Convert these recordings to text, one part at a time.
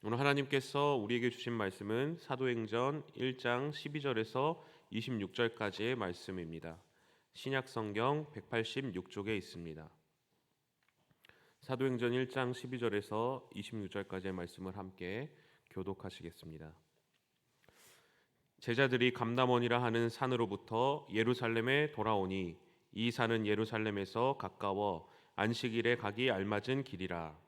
오늘 하나님께서 우리에게 주신 말씀은 사도행전 1장 12절에서 26절까지의 말씀입니다. 신약 성경 186쪽에 있습니다. 사도행전 1장 12절에서 26절까지의 말씀을 함께 교독하시겠습니다. 제자들이 감람원이라 하는 산으로부터 예루살렘에 돌아오니 이 산은 예루살렘에서 가까워 안식일에 가기 알맞은 길이라.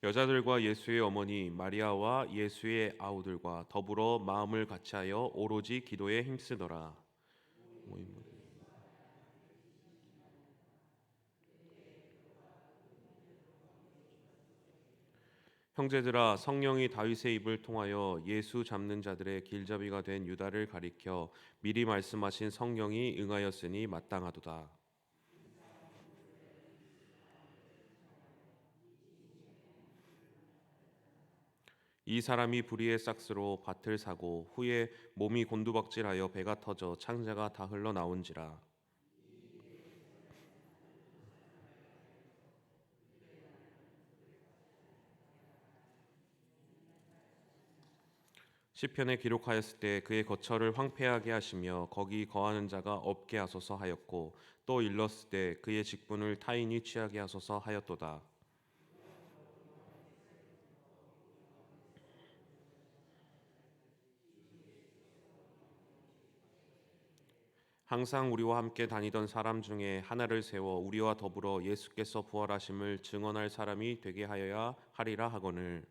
여자들과 예수의 어머니 마리아와 예수의 아우들과 더불어 마음을 같이하여 오로지 기도에 힘쓰더라. 형제들아, 성령이 다윗의 입을 통하여 예수 잡는 자들의 길잡이가 된 유다를 가리켜 미리 말씀하신 성령이 응하였으니 마땅하도다. 이 사람이 불의의 싹스로 밭을 사고 후에 몸이 곤두박질하여 배가 터져 창자가 다 흘러나온지라. 시편에 기록하였을 때 그의 거처를 황폐하게 하시며 거기 거하는 자가 없게 하소서 하였고, 또 일렀을 때 그의 직분을 타인이 취하게 하소서 하였도다. 항상 우리와 함께 다니던 사람 중에 하나를 세워 우리와 더불어 예수께서 부활하심을 증언할 사람이 되게 하여야 하리라 하거늘.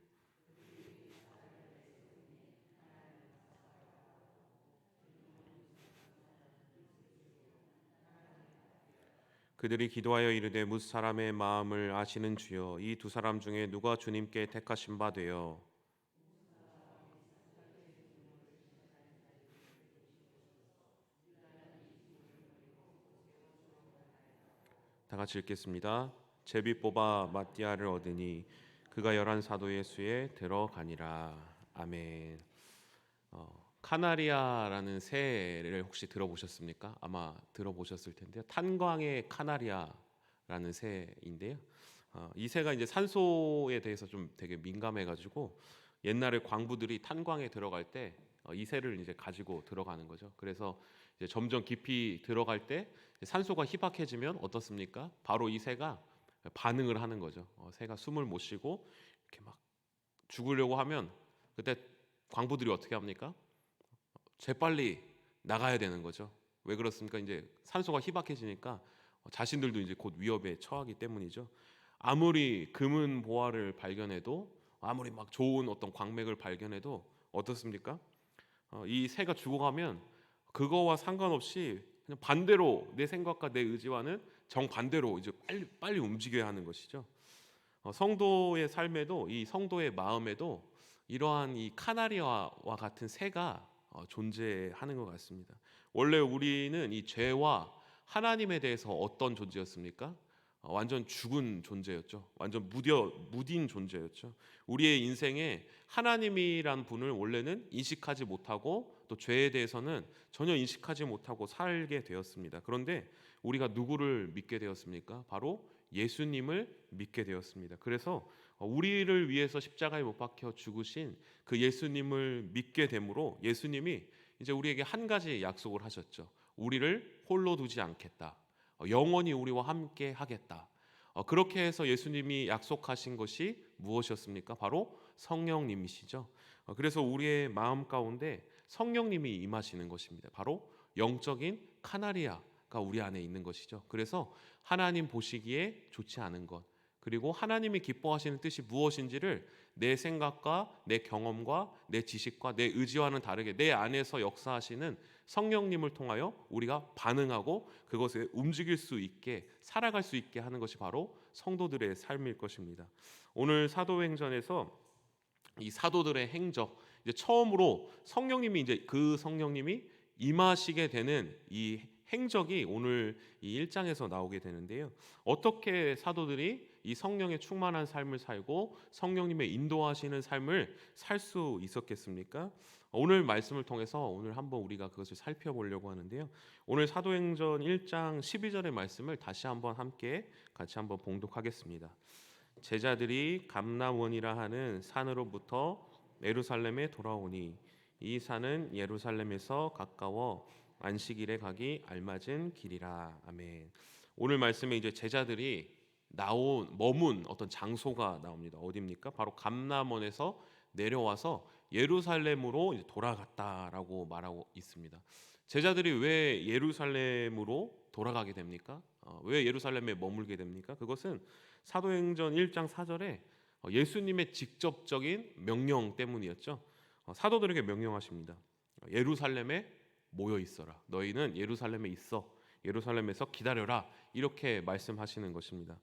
그들이 기도하여 이르되 뭇 사람의 마음을 아시는 주여, 이 두 사람 중에 누가 주님께 택하신 바 되어. 다 같이 읽겠습니다. 제비 뽑아 마띠아를 얻으니 그가 열한 사도의 수에 들어가니라. 아멘. 카나리아라는 새를 혹시 들어보셨습니까? 아마 들어보셨을 텐데요. 탄광의 카나리아라는 새인데요. 이 새가 이제 산소에 대해서 좀 되게 민감해가지고 옛날에 광부들이 탄광에 들어갈 때 이 새를 이제 가지고 들어가는 거죠. 그래서 이제 점점 깊이 들어갈 때 산소가 희박해지면 어떻습니까? 바로 이 새가 반응을 하는 거죠. 새가 숨을 못 쉬고 이렇게 막 죽으려고 하면 그때 광부들이 어떻게 합니까? 재빨리 나가야 되는 거죠. 왜 그렇습니까? 이제 산소가 희박해지니까 자신들도 이제 곧 위협에 처하기 때문이죠. 아무리 금은 보화를 발견해도, 아무리 막 좋은 어떤 광맥을 발견해도 어떻습니까? 이 새가 죽어가면 그거와 상관없이 그냥 반대로 내 생각과 내 의지와는 정반대로 이제 빨리 빨리 움직여야 하는 것이죠. 성도의 삶에도, 이 성도의 마음에도 이러한 이 카나리아와 같은 새가 존재하는 것 같습니다. 원래 우리는 이 죄와 하나님에 대해서 어떤 존재였습니까? 완전 죽은 존재였죠. 완전 무딘 존재였죠. 우리의 인생에 하나님이란 분을 원래는 인식하지 못하고 또 죄에 대해서는 전혀 인식하지 못하고 살게 되었습니다. 그런데 우리가 누구를 믿게 되었습니까? 바로 예수님을 믿게 되었습니다. 그래서 우리를 위해서 십자가에 못 박혀 죽으신 그 예수님을 믿게 되므로 예수님이 이제 우리에게 한 가지 약속을 하셨죠. 우리를 홀로 두지 않겠다. 영원히 우리와 함께 하겠다. 그렇게 해서 예수님이 약속하신 것이 무엇이었습니까? 바로 성령님이시죠. 그래서 우리의 마음 가운데 성령님이 임하시는 것입니다. 바로 영적인 카나리아가 우리 안에 있는 것이죠. 그래서 하나님 보시기에 좋지 않은 것, 그리고 하나님이 기뻐하시는 뜻이 무엇인지를 내 생각과 내 경험과 내 지식과 내 의지와는 다르게 내 안에서 역사하시는 성령님을 통하여 우리가 반응하고 그것에 움직일 수 있게, 살아갈 수 있게 하는 것이 바로 성도들의 삶일 것입니다. 오늘 사도행전에서 이 사도들의 행적, 이제 처음으로 성령님이, 이제 그 성령님이 임하시게 되는 이 행적이 오늘 이 1장에서 나오게 되는데요. 어떻게 사도들이 이 성령의 충만한 삶을 살고 성령님의 인도하시는 삶을 살 수 있었겠습니까? 오늘 말씀을 통해서 오늘 한번 우리가 그것을 살펴보려고 하는데요. 오늘 사도행전 1장 12절의 말씀을 다시 한번 함께 같이 한번 봉독하겠습니다. 제자들이 감람원이라 하는 산으로부터 예루살렘에 돌아오니 이 산은 예루살렘에서 가까워 안식일에 가기 알맞은 길이라. 아멘. 오늘 말씀에 이제 제자들이 머문 어떤 장소가 나옵니다. 어디입니까? 바로 감람원에서 내려와서 예루살렘으로 이제 돌아갔다라고 말하고 있습니다. 제자들이 왜 예루살렘으로 돌아가게 됩니까? 왜 예루살렘에 머물게 됩니까? 그것은 사도행전 1장 4절에 예수님의 직접적인 명령 때문이었죠. 사도들에게 명령하십니다. 예루살렘에 모여 있어라. 너희는 예루살렘에 있어. 예루살렘에서 기다려라. 이렇게 말씀하시는 것입니다.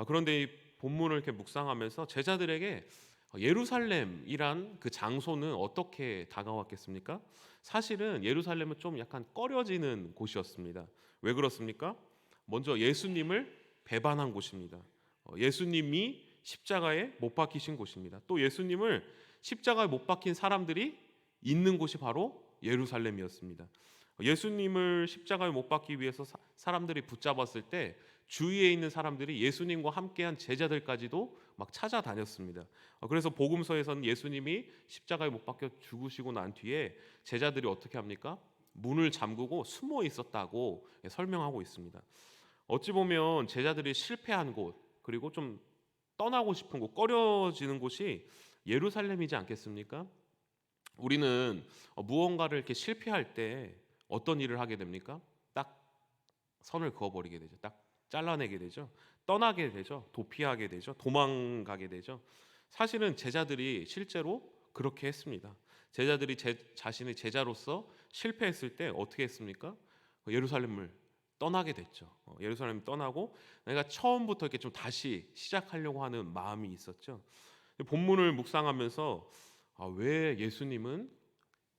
그런데 이 본문을 이렇게 묵상하면서 제자들에게 예루살렘이란 그 장소는 어떻게 다가왔겠습니까? 사실은 예루살렘은 좀 약간 꺼려지는 곳이었습니다. 왜 그렇습니까? 먼저 예수님을 배반한 곳입니다. 예수님이 십자가에 못 박히신 곳입니다. 또 예수님을 십자가에 못 박힌 사람들이 있는 곳이 바로 예루살렘이었습니다. 예수님을 십자가에 못 박기 위해서 사람들이 붙잡았을 때 주위에 있는 사람들이 예수님과 함께한 제자들까지도 막 찾아다녔습니다. 그래서 복음서에서는 예수님이 십자가에 못 박혀 죽으시고 난 뒤에 제자들이 어떻게 합니까? 문을 잠그고 숨어 있었다고 설명하고 있습니다. 어찌 보면 제자들이 실패한 곳, 그리고 좀 떠나고 싶은 곳, 꺼려지는 곳이 예루살렘이지 않겠습니까? 우리는 무언가를 이렇게 실패할 때 어떤 일을 하게 됩니까? 딱 선을 그어버리게 되죠. 딱 잘라내게 되죠. 떠나게 되죠. 도피하게 되죠. 도망가게 되죠. 사실은 제자들이 실제로 그렇게 했습니다. 제자들이 자신의 제자로서 실패했을 때 어떻게 했습니까? 예루살렘을 떠나게 됐죠. 예루살렘을 떠나고 내가 처음부터 이렇게 좀 다시 시작하려고 하는 마음이 있었죠. 본문을 묵상하면서 왜 예수님은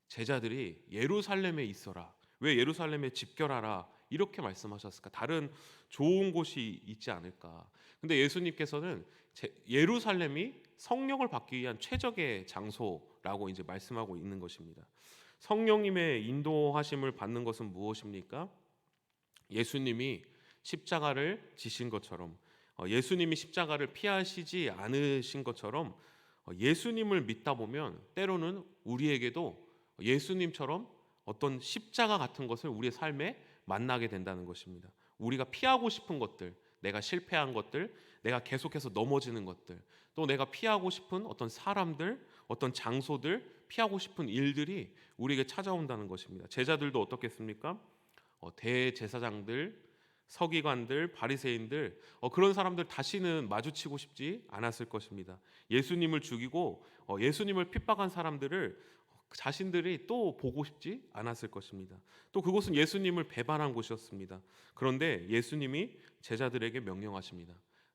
제자들이 예루살렘에 있어라, 왜 예루살렘에 집결하라 이렇게 말씀하셨을까? 다른 좋은 곳이 있지 않을까? 근데 예수님께서는 예루살렘이 성령을 받기 위한 최적의 장소라고 이제 말씀하고 있는 것입니다. 성령님의 인도하심을 받는 것은 무엇입니까? 예수님이 십자가를 지신 것처럼, 예수님이 십자가를 피하시지 않으신 것처럼 예수님을 믿다 보면 때로는 우리에게도 예수님처럼 어떤 십자가 같은 것을 우리의 삶에 만나게 된다는 것입니다. 우리가 피하고 싶은 것들, 내가 실패한 것들, 내가 계속해서 넘어지는 것들, 또 내가 피하고 싶은 어떤 사람들, 어떤 장소들, 피하고 싶은 일들이 우리에게 찾아온다는 것입니다. 제자들도 어떻겠습니까? 대제사장들, 서기관들, 바리새인들, 그런 사람들 다시는 마주치고 싶지 않았을 것입니다. 예수님을 죽이고 예수님을 핍박한 사람들을 자신들이 또 보고 싶지 않았을 것입니다. 또 그곳은 예수님을 배반한 곳이었습니다. 그런데 예수님이 제자들에게 명령하십니다.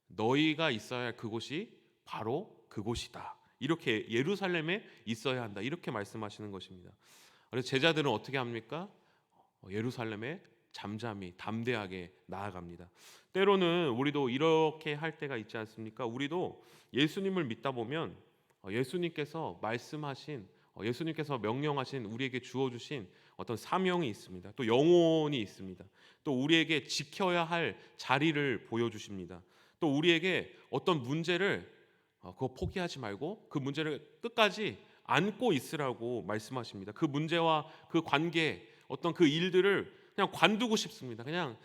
너희가 있어야 할 그곳이 바로 그곳이다. 이렇게 예루살렘에 있어야 한다. 이렇게 말씀하시는 것입니다. 그래서 제자들은 어떻게 합니까? 예루살렘에 잠잠히 담대하게 나아갑니다. 때로는 우리도 이렇게 할 때가 있지 않습니까? 우리도 예수님을 믿다 보면 예수님께서 말씀하신, 예수님께서 명령하신, 우리에게 주어주신 어떤 사명이 있습니다. 또 영혼이 있습니다. 또 우리에게 지켜야 할 자리를 보여주십니다. 또 우리에게 어떤 문제를 그거 포기하지 말고 그 문제를 끝까지 안고 있으라고 말씀하십니다. 그 문제와 그 관계, 어떤 그 일들을 그냥 관두고 싶습니다. 그냥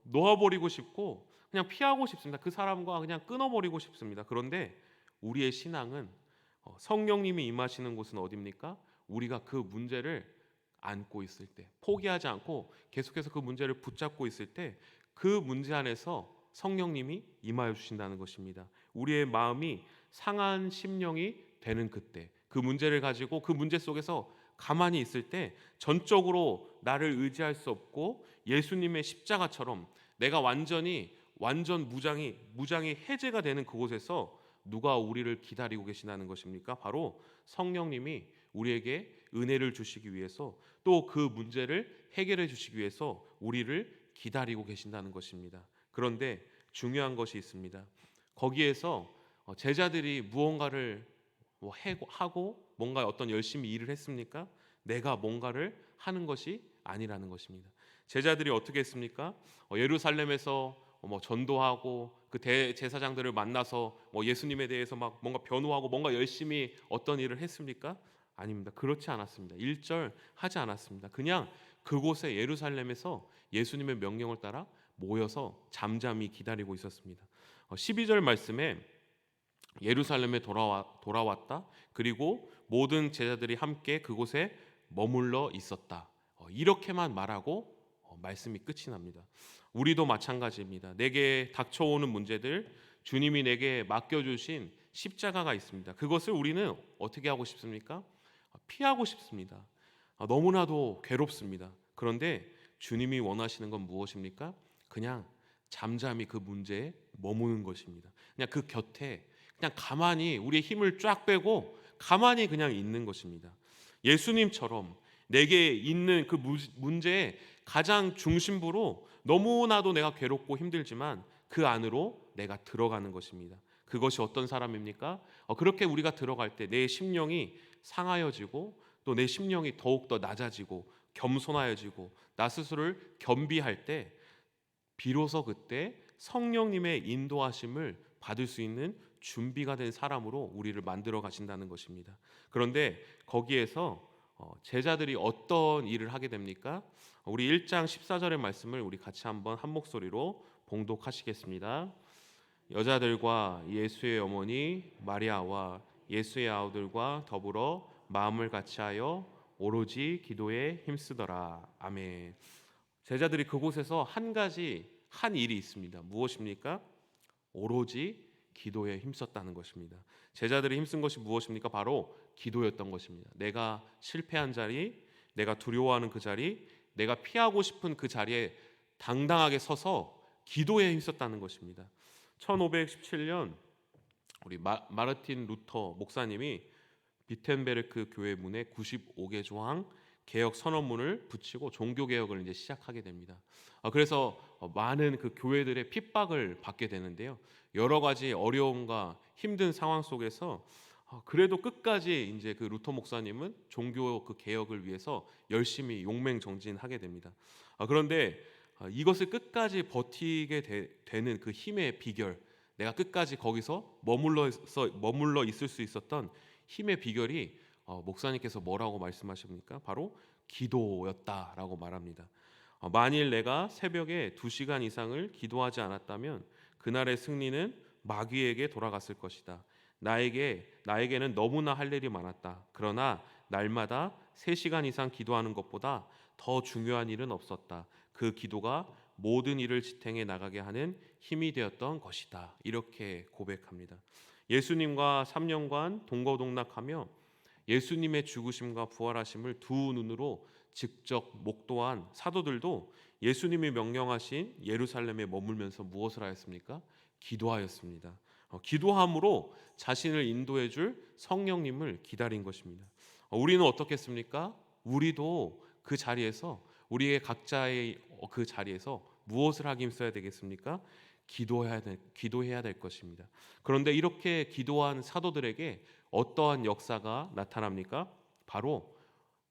놓아버리고 싶고 그냥 피하고 싶습니다. 그 사람과 그냥 끊어버리고 싶습니다. 그런데 우리의 신앙은 성령님이 임하시는 곳은 어디입니까? 우리가 그 문제를 안고 있을 때, 포기하지 않고 계속해서 그 문제를 붙잡고 있을 때 그 문제 안에서 성령님이 임하여 주신다는 것입니다. 우리의 마음이 상한 심령이 되는 그때, 그 문제를 가지고 그 문제 속에서 가만히 있을 때 전적으로 나를 의지할 수 없고 예수님의 십자가처럼 내가 완전 무장이 해제가 되는 그곳에서 누가 우리를 기다리고 계시다는 것입니까? 바로 성령님이 우리에게 은혜를 주시기 위해서, 또 그 문제를 해결해 주시기 위해서 우리를 기다리고 계신다는 것입니다. 그런데 중요한 것이 있습니다. 거기에서 제자들이 무언가를 하고 뭔가 어떤 열심히 일을 했습니까? 내가 뭔가를 하는 것이 아니라는 것입니다. 제자들이 어떻게 했습니까? 예루살렘에서 전도하고 그 대제사장들을 만나서 예수님에 대해서 막 뭔가 변호하고 뭔가 열심히 어떤 일을 했습니까? 아닙니다. 그렇지 않았습니다. 1절 하지 않았습니다. 그냥 그곳에 예루살렘에서 예수님의 명령을 따라 모여서 잠잠히 기다리고 있었습니다. 12절 말씀에 예루살렘에 돌아왔다. 그리고 모든 제자들이 함께 그곳에 머물러 있었다. 이렇게만 말하고 말씀이 끝이 납니다. 우리도 마찬가지입니다. 내게 닥쳐오는 문제들, 주님이 내게 맡겨주신 십자가가 있습니다. 그것을 우리는 어떻게 하고 싶습니까? 피하고 싶습니다. 너무나도 괴롭습니다. 그런데 주님이 원하시는 건 무엇입니까? 그냥 잠잠히 그 문제에 머무는 것입니다. 그냥 그 곁에 그냥 가만히 우리의 힘을 쫙 빼고 가만히 그냥 있는 것입니다. 예수님처럼 내게 있는 그 문제의 가장 중심부로 너무나도 내가 괴롭고 힘들지만 그 안으로 내가 들어가는 것입니다. 그것이 어떤 사람입니까? 그렇게 우리가 들어갈 때 내 심령이 상하여지고 또 내 심령이 더욱더 낮아지고 겸손하여지고 나 스스로를 겸비할 때 비로소 그때 성령님의 인도하심을 받을 수 있는 준비가 된 사람으로 우리를 만들어 가신다는 것입니다. 그런데 거기에서 제자들이 어떤 일을 하게 됩니까? 우리 1장 14절의 말씀을 우리 같이 한번 한 목소리로 봉독하시겠습니다. 여자들과 예수의 어머니 마리아와 예수의 아우들과 더불어 마음을 같이하여 오로지 기도에 힘쓰더라. 아멘. 제자들이 그곳에서 한 일이 있습니다. 무엇입니까? 오로지 기도에 힘썼다는 것입니다. 제자들이 힘쓴 것이 무엇입니까? 바로 기도였던 것입니다. 내가 실패한 자리, 내가 두려워하는 그 자리, 내가 피하고 싶은 그 자리에 당당하게 서서 기도에 힘썼다는 것입니다. 1517년 우리 마르틴 루터 목사님이 비텐베르크 교회 문에 95개 조항 개혁 선언문을 붙이고 종교 개혁을 이제 시작하게 됩니다. 그래서 많은 그 교회들의 핍박을 받게 되는데요. 여러 가지 어려움과 힘든 상황 속에서 그래도 끝까지 이제 그 루터 목사님은 종교 그 개혁을 위해서 열심히 용맹정진하게 됩니다. 그런데 이것을 끝까지 버티게 되는 그 힘의 비결, 내가 끝까지 거기서 머물러 있을 수 있었던 힘의 비결이 목사님께서 뭐라고 말씀하십니까? 바로 기도였다라고 말합니다. 만일 내가 새벽에 2시간 이상을 기도하지 않았다면 그날의 승리는 마귀에게 돌아갔을 것이다. 나에게는 너무나 할 일이 많았다. 그러나 날마다 3시간 이상 기도하는 것보다 더 중요한 일은 없었다. 그 기도가 모든 일을 지탱해 나가게 하는 힘이 되었던 것이다. 이렇게 고백합니다. 예수님과 3년간 동거동락하며 예수님의 죽으심과 부활하심을 두 눈으로 직접 목도한 사도들도 예수님이 명령하신 예루살렘에 머물면서 무엇을 하였습니까? 기도하였습니다. 기도함으로 자신을 인도해 줄 성령님을 기다린 것입니다. 우리는 어떻겠습니까? 우리도 그 자리에서 우리의 각자의 그 자리에서 무엇을 하기 힘써야 되겠습니까? 기도해야 될 것입니다. 그런데 이렇게 기도한 사도들에게 어떠한 역사가 나타납니까? 바로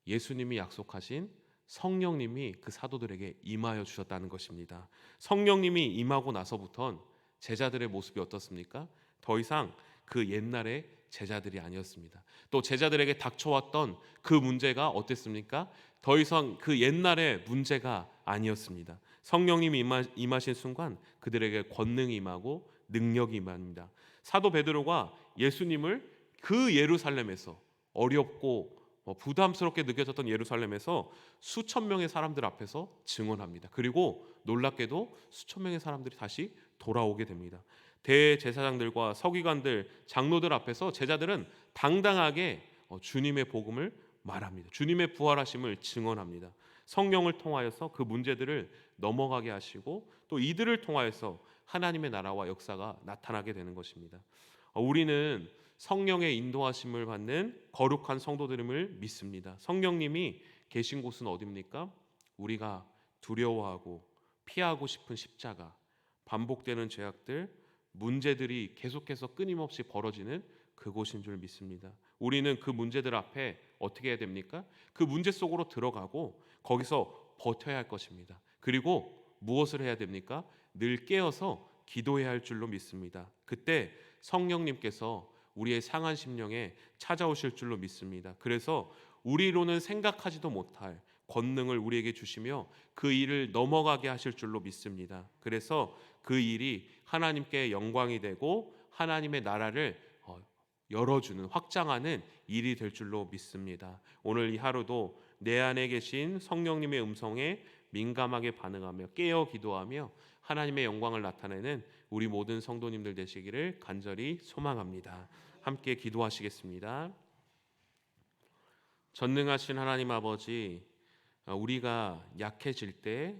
예수님이 약속하신 성령님이 그 사도들에게 임하여 주셨다는 것입니다. 성령님이 임하고 나서부턴 제자들의 모습이 어떻습니까? 더 이상 그 옛날의 제자들이 아니었습니다. 또 제자들에게 닥쳐왔던 그 문제가 어땠습니까? 더 이상 그 옛날의 문제가 아니었습니다. 성령님이 임하신 순간 그들에게 권능이 임하고 능력이 임합니다. 사도 베드로가 예수님을 그 예루살렘에서 어렵고 부담스럽게 느껴졌던 예루살렘에서 수천 명의 사람들 앞에서 증언합니다. 그리고 놀랍게도 수천 명의 사람들이 다시 돌아오게 됩니다. 대제사장들과 서기관들, 장로들 앞에서 제자들은 당당하게 주님의 복음을 말합니다. 주님의 부활하심을 증언합니다. 성령을 통하여서 그 문제들을 넘어가게 하시고 또 이들을 통하여서 하나님의 나라와 역사가 나타나게 되는 것입니다. 우리는 성령의 인도하심을 받는 거룩한 성도들임을 믿습니다. 성령님이 계신 곳은 어디입니까? 우리가 두려워하고 피하고 싶은 십자가, 반복되는 죄악들, 문제들이 계속해서 끊임없이 벌어지는 그곳인 줄 믿습니다. 우리는 그 문제들 앞에 어떻게 해야 됩니까? 그 문제 속으로 들어가고 거기서 버텨야 할 것입니다. 그리고 무엇을 해야 됩니까? 늘 깨어서 기도해야 할 줄로 믿습니다. 그때 성령님께서 우리의 상한 심령에 찾아오실 줄로 믿습니다. 그래서 우리로는 생각하지도 못할 권능을 우리에게 주시며 그 일을 넘어가게 하실 줄로 믿습니다. 그래서 그 일이 하나님께 영광이 되고 하나님의 나라를 열어주는, 확장하는 일이 될 줄로 믿습니다. 오늘 이 하루도 내 안에 계신 성령님의 음성에 민감하게 반응하며 깨어 기도하며 하나님의 영광을 나타내는 우리 모든 성도님들 되시기를 간절히 소망합니다. 함께 기도하시겠습니다. 전능하신 하나님 아버지, 우리가 약해질 때,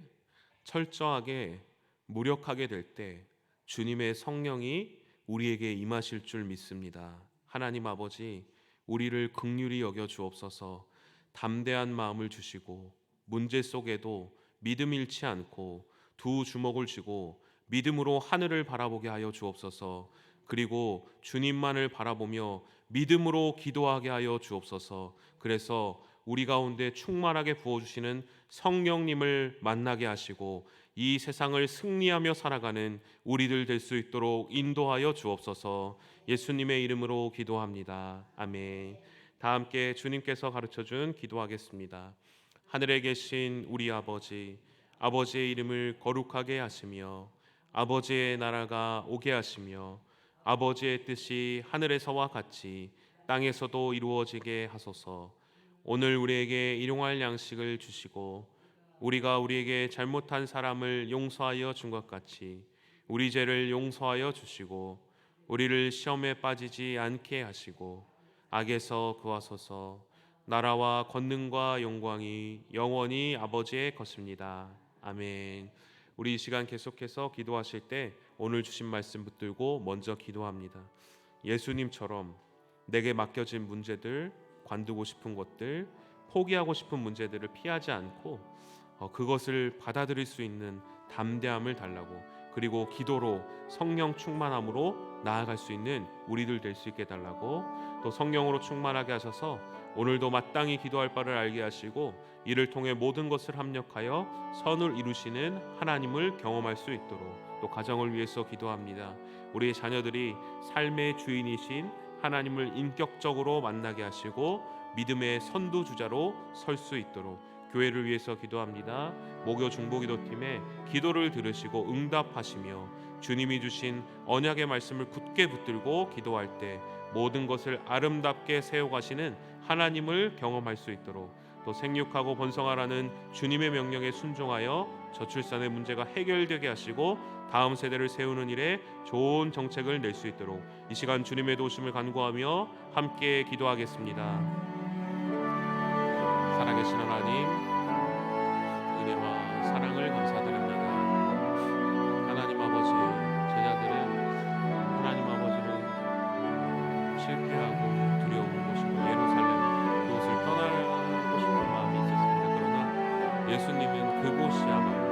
철저하게 무력하게 될 때 주님의 성령이 우리에게 임하실 줄 믿습니다. 하나님 아버지, 우리를 긍휼히 여겨 주옵소서. 담대한 마음을 주시고 문제 속에도 믿음 잃지 않고 두 주먹을 쥐고 믿음으로 하늘을 바라보게 하여 주옵소서. 그리고 주님만을 바라보며 믿음으로 기도하게 하여 주옵소서. 그래서 우리 가운데 충만하게 부어주시는 성령님을 만나게 하시고 이 세상을 승리하며 살아가는 우리들 될 수 있도록 인도하여 주옵소서. 예수님의 이름으로 기도합니다. 아멘. 다 함께 주님께서 가르쳐준 기도하겠습니다. 하늘에 계신 우리 아버지, 아버지의 이름을 거룩하게 하시며 아버지의 나라가 오게 하시며 아버지의 뜻이 하늘에서와 같이 땅에서도 이루어지게 하소서. 오늘 우리에게 일용할 양식을 주시고 우리가 우리에게 잘못한 사람을 용서하여 준 것 같이 우리 죄를 용서하여 주시고 우리를 시험에 빠지지 않게 하시고 악에서 구하소서. 나라와 권능과 영광이 영원히 아버지의 것입니다. 아멘. 우리 이 시간 계속해서 기도하실 때 오늘 주신 말씀 붙들고 먼저 기도합니다. 예수님처럼 내게 맡겨진 문제들, 관두고 싶은 것들, 포기하고 싶은 문제들을 피하지 않고 그것을 받아들일 수 있는 담대함을 달라고, 그리고 기도로 성령 충만함으로 나아갈 수 있는 우리들 될 수 있게 달라고, 또 성령으로 충만하게 하셔서 오늘도 마땅히 기도할 바를 알게 하시고 이를 통해 모든 것을 합력하여 선을 이루시는 하나님을 경험할 수 있도록, 또 가정을 위해서 기도합니다. 우리의 자녀들이 삶의 주인이신 하나님을 인격적으로 만나게 하시고 믿음의 선두주자로 설 수 있도록 교회를 위해서 기도합니다. 목요 중보기도팀에 기도를 들으시고 응답하시며 주님이 주신 언약의 말씀을 굳게 붙들고 기도할 때 모든 것을 아름답게 세워가시는 하나님을 경험할 수 있도록, 또 생육하고 번성하라는 주님의 명령에 순종하여 저출산의 문제가 해결되게 하시고 다음 세대를 세우는 일에 좋은 정책을 낼 수 있도록 이 시간 주님의 도우심을 간구하며 함께 기도하겠습니다. 살아계신 하나님, 은혜와 사랑을 감사드립니다. 하나님 아버지, 제자들은 하나님 아버지를 실패하고 두려운 곳이고 예루살렘, 그곳을 떠나고 싶은 마음이 있었습니다. 그러나 예수님은 그곳이야말로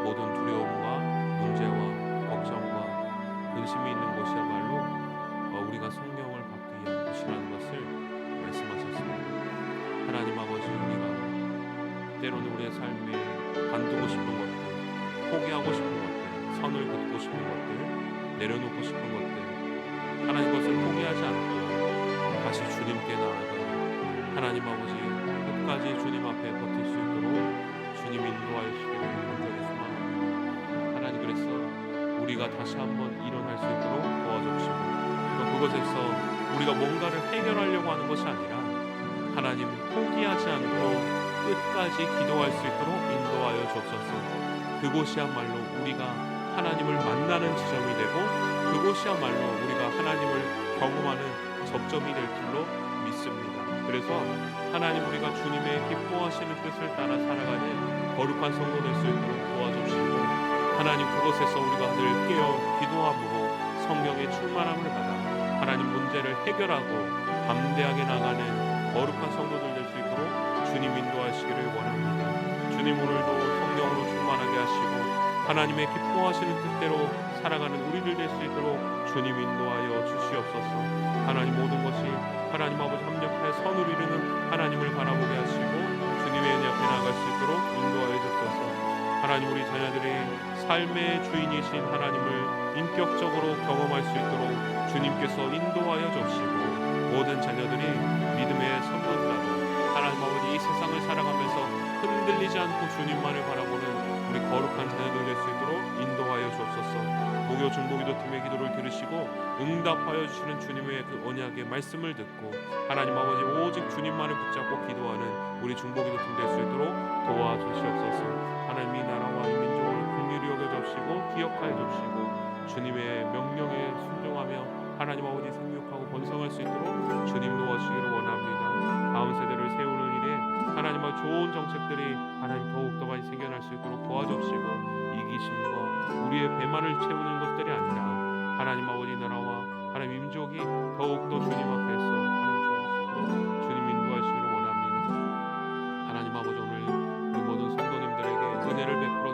모든 두려움과 문제와 걱정과 근심이 있는 곳이야말로 우리가 성령을 받기 위한 곳이라는 것을 말씀하셨습니다. 하나님 아버지, 우리가 때로는 우리의 삶에 관두고 싶은 것들, 포기하고 싶은 것들, 선을 긋고 싶은 것들, 내려놓고 싶은 것들, 하나님 것을 포기하지 않고 다시 주님께 나아가 하나님 아버지 끝까지 주님 앞에 버틸 수 있도록 주님 인도하시기를 간절히 소망합니다. 하나님, 그래서 우리가 다시 한번 일어날 수 있도록 도와주시고, 또 그것에서 우리가 뭔가를 해결하려고 하는 것이 아니라 하나님 포기하지 않고 끝까지 기도할 수 있도록 인도하여 주옵소서. 그곳이야말로 우리가 하나님을 만나는 지점이 되고 그곳이야말로 우리가 하나님을 경험하는 접점이 될 줄로 믿습니다. 그래서 하나님, 우리가 주님의 기뻐하시는 뜻을 따라 살아가는 거룩한 성도 될 수 있도록 도와주시고, 하나님 그곳에서 우리가 늘 깨어 기도함으로 성령의 충만함을 받아 하나님 문제를 해결하고 담대하게 나가는 거룩한 성도들 될 수 있도록 주님 인도하시기를 원합니다. 주님, 오늘도 성령으로 충만하게 하시고 하나님의 기뻐하시는 뜻대로 살아가는 우리들 될 수 있도록 주님 인도하여 주시옵소서. 하나님 모든 것이 하나님 아버지 합력하여 선을 이루는 하나님을 바라보게 하시고 주님의 은혜 앞에 나아갈 수 있도록 인도하여 주옵소서. 하나님 우리 자녀들의 삶의 주인이신 하나님을 인격적으로 경험할 수 있도록 주님께서 인도하여 주시고 모든 자녀들이 믿음의 선도자로 하나님 아버지 이 세상을 살아가면서 흔들리지 않고 주님만을 바라보는 우리 거룩한 자녀들 될 수 있도록 인도하여 주옵소서. 목요 중보기도 팀의 기도를 들으시고 응답하여 주시는 주님의 그 언약의 말씀을 듣고 하나님 아버지 오직 주님만을 붙잡고 기도하는 우리 중보기도 팀 될 수 있도록 도와주시옵소서. 하나님 이 나라와 이 민족을 긍휼히 여겨 주시고 기억하여 주시고 주님의 명령에 순종하며 하나님 아버지 생육하고 번성할 수 있도록 주님 도와주시기를 원합니다. 다음 세대를 세우는 일에 하나님의 좋은 정책들이 하나님 더욱더 많이 생겨날 수 있도록 도와주시고 이기심과 우리의 배만을 채우는 것들이 아니라 하나님 아버지 나라와 하나님 민족이 더욱더 주님 앞에서 하나님 주옵시고 주님 인도하시기를 원합니다. 하나님 아버지 오늘 우리 모든 성도님들에게 은혜를 베풀어